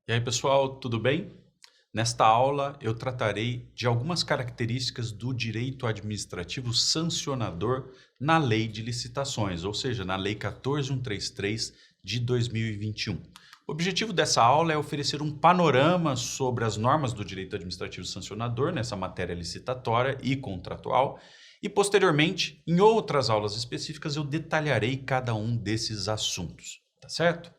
E aí, pessoal, tudo bem? Nesta aula, eu tratarei de algumas características do direito administrativo sancionador na Lei de Licitações, ou seja, na Lei 14.133 de 2021. O objetivo dessa aula é oferecer um panorama sobre as normas do direito administrativo sancionador nessa matéria licitatória e contratual, e posteriormente, em outras aulas específicas, eu detalharei cada um desses assuntos, tá certo?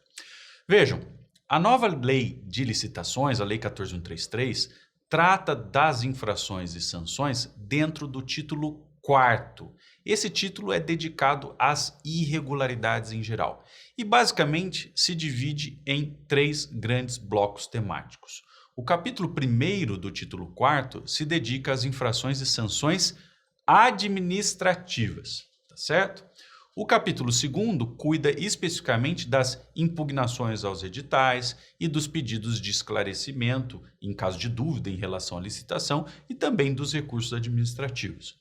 Vejam, a nova lei de licitações, a Lei 14.133, trata das infrações e sanções dentro do título 4º. Esse título é dedicado às irregularidades em geral e basicamente se divide em 3 grandes blocos temáticos. O capítulo 1º do título 4º se dedica às infrações e sanções administrativas, tá certo? O capítulo 2º cuida especificamente das impugnações aos editais e dos pedidos de esclarecimento em caso de dúvida em relação à licitação e também dos recursos administrativos.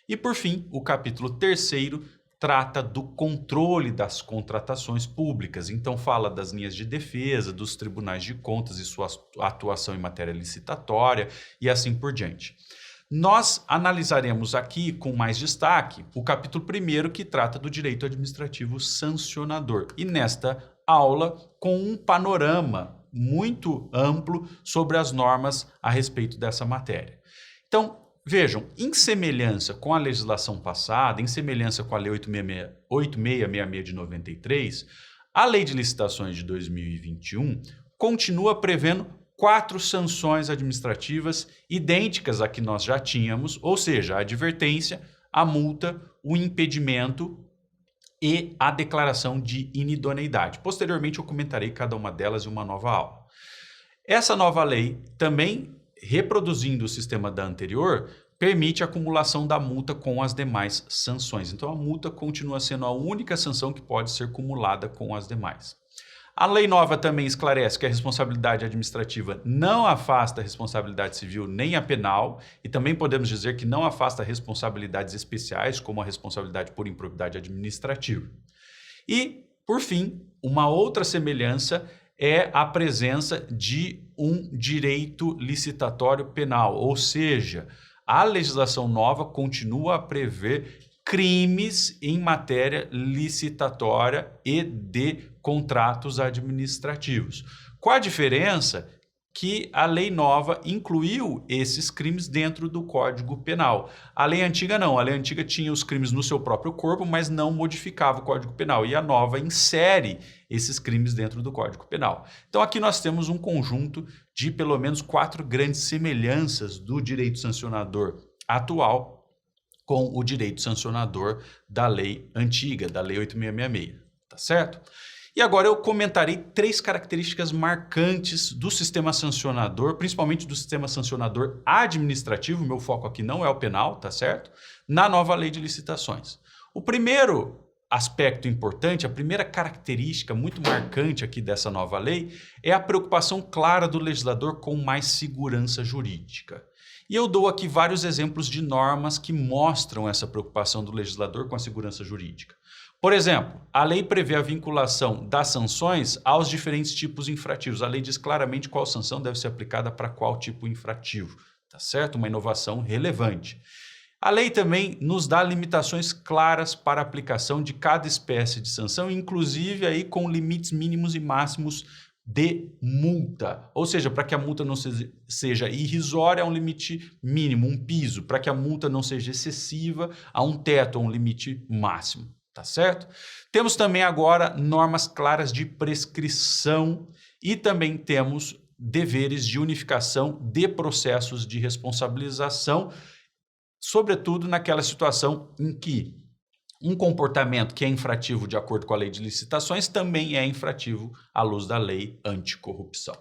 E por fim, o capítulo 3º trata do controle das contratações públicas, então fala das linhas de defesa, dos tribunais de contas e sua atuação em matéria licitatória e assim por diante. Nós analisaremos aqui com mais destaque o capítulo 1º que trata do direito administrativo sancionador e nesta aula com um panorama muito amplo sobre as normas a respeito dessa matéria. Então, vejam, em semelhança com a legislação passada, em semelhança com a Lei 8666 de 93, a Lei de Licitações de 2021 continua prevendo 4 sanções administrativas idênticas à que nós já tínhamos, ou seja, a advertência, a multa, o impedimento e a declaração de inidoneidade. Posteriormente eu comentarei cada uma delas em uma nova aula. Essa nova lei, também reproduzindo o sistema da anterior, permite a acumulação da multa com as demais sanções. Então a multa continua sendo a única sanção que pode ser cumulada com as demais. A lei nova também esclarece que a responsabilidade administrativa não afasta a responsabilidade civil nem a penal e também podemos dizer que não afasta responsabilidades especiais, como a responsabilidade por improbidade administrativa. E, por fim, uma outra semelhança é a presença de um direito licitatório penal, ou seja, a legislação nova continua a prever crimes em matéria licitatória e de contratos administrativos. Qual a diferença? Que a lei nova incluiu esses crimes dentro do Código Penal. A lei antiga não, a lei antiga tinha os crimes no seu próprio corpo, mas não modificava o Código Penal. E a nova insere esses crimes dentro do Código Penal. Então aqui nós temos um conjunto de pelo menos 4 grandes semelhanças do direito sancionador atual com o direito sancionador da lei antiga, da lei 8666, tá certo? E agora eu comentarei 3 características marcantes do sistema sancionador, principalmente do sistema sancionador administrativo, meu foco aqui não é o penal, tá certo? Na nova lei de licitações. O primeiro aspecto importante, a primeira característica muito marcante aqui dessa nova lei é a preocupação clara do legislador com mais segurança jurídica. E eu dou aqui vários exemplos de normas que mostram essa preocupação do legislador com a segurança jurídica. Por exemplo, a lei prevê a vinculação das sanções aos diferentes tipos infrativos. A lei diz claramente qual sanção deve ser aplicada para qual tipo infrativo, tá certo? Uma inovação relevante. A lei também nos dá limitações claras para a aplicação de cada espécie de sanção, inclusive aí com limites mínimos e máximos de multa, ou seja, para que a multa não seja irrisória, há um limite mínimo, um piso, para que a multa não seja excessiva, há um teto, há um limite máximo, tá certo? Temos também agora normas claras de prescrição e também temos deveres de unificação de processos de responsabilização, sobretudo naquela situação em que um comportamento que é infrativo de acordo com a lei de licitações também é infrativo à luz da lei anticorrupção.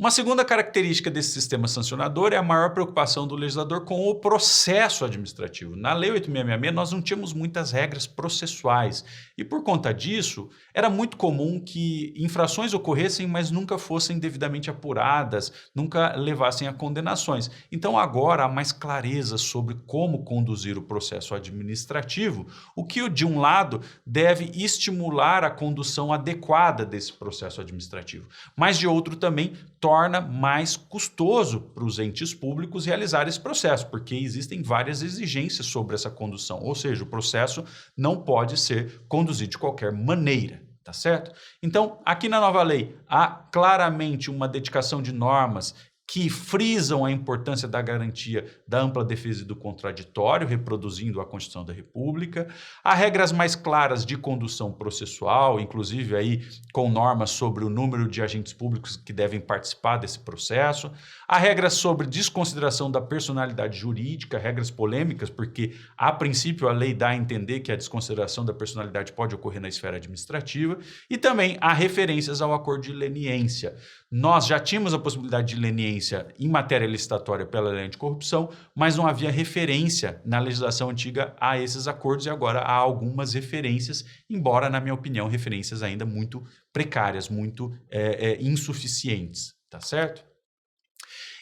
Uma segunda característica desse sistema sancionador é a maior preocupação do legislador com o processo administrativo. Na Lei 8.666, nós não tínhamos muitas regras processuais e, por conta disso, era muito comum que infrações ocorressem, mas nunca fossem devidamente apuradas, nunca levassem a condenações. Então, agora há mais clareza sobre como conduzir o processo administrativo, o que, de um lado, deve estimular a condução adequada desse processo administrativo, mas, de outro, também torna mais custoso para os entes públicos realizar esse processo, porque existem várias exigências sobre essa condução, ou seja, o processo não pode ser conduzido de qualquer maneira, tá certo? Então, aqui na nova lei, há claramente uma dedicação de normas que frisam a importância da garantia da ampla defesa e do contraditório, reproduzindo a Constituição da República. Há regras mais claras de condução processual, inclusive aí com normas sobre o número de agentes públicos que devem participar desse processo. Há regras sobre desconsideração da personalidade jurídica, regras polêmicas, porque a princípio a lei dá a entender que a desconsideração da personalidade pode ocorrer na esfera administrativa. E também há referências ao acordo de leniência. Nós já tínhamos a possibilidade de leniência em matéria licitatória pela lei anticorrupção, mas não havia referência na legislação antiga a esses acordos e agora há algumas referências, embora, na minha opinião, referências ainda muito precárias, muito insuficientes, tá certo?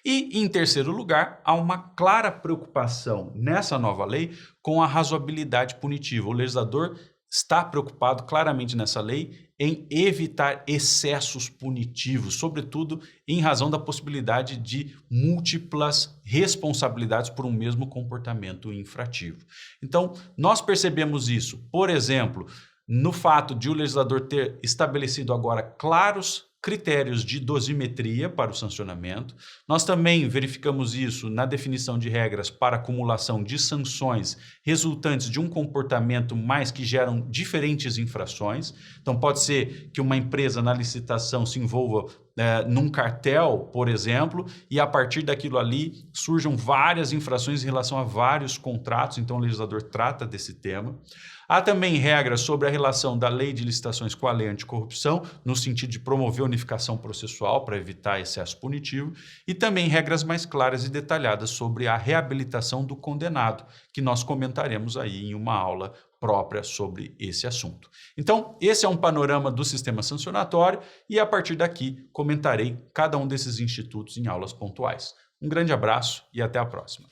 E, em terceiro lugar, há uma clara preocupação nessa nova lei com a razoabilidade punitiva. O legislador está preocupado claramente nessa lei em evitar excessos punitivos, sobretudo em razão da possibilidade de múltiplas responsabilidades por um mesmo comportamento infrativo. Então, nós percebemos isso, por exemplo, no fato de o legislador ter estabelecido agora claros critérios de dosimetria para o sancionamento. Nós também verificamos isso na definição de regras para acumulação de sanções resultantes de um comportamento mais que geram diferentes infrações. Então, pode ser que uma empresa na licitação se envolva num cartel, por exemplo, e a partir daquilo ali surjam várias infrações em relação a vários contratos, então o legislador trata desse tema. Há também regras sobre a relação da lei de licitações com a lei anticorrupção, no sentido de promover unificação processual para evitar excesso punitivo, e também regras mais claras e detalhadas sobre a reabilitação do condenado, que nós comentaremos aí em uma aula própria sobre esse assunto. Então, esse é um panorama do sistema sancionatório e, a partir daqui, comentarei cada um desses institutos em aulas pontuais. Um grande abraço e até a próxima.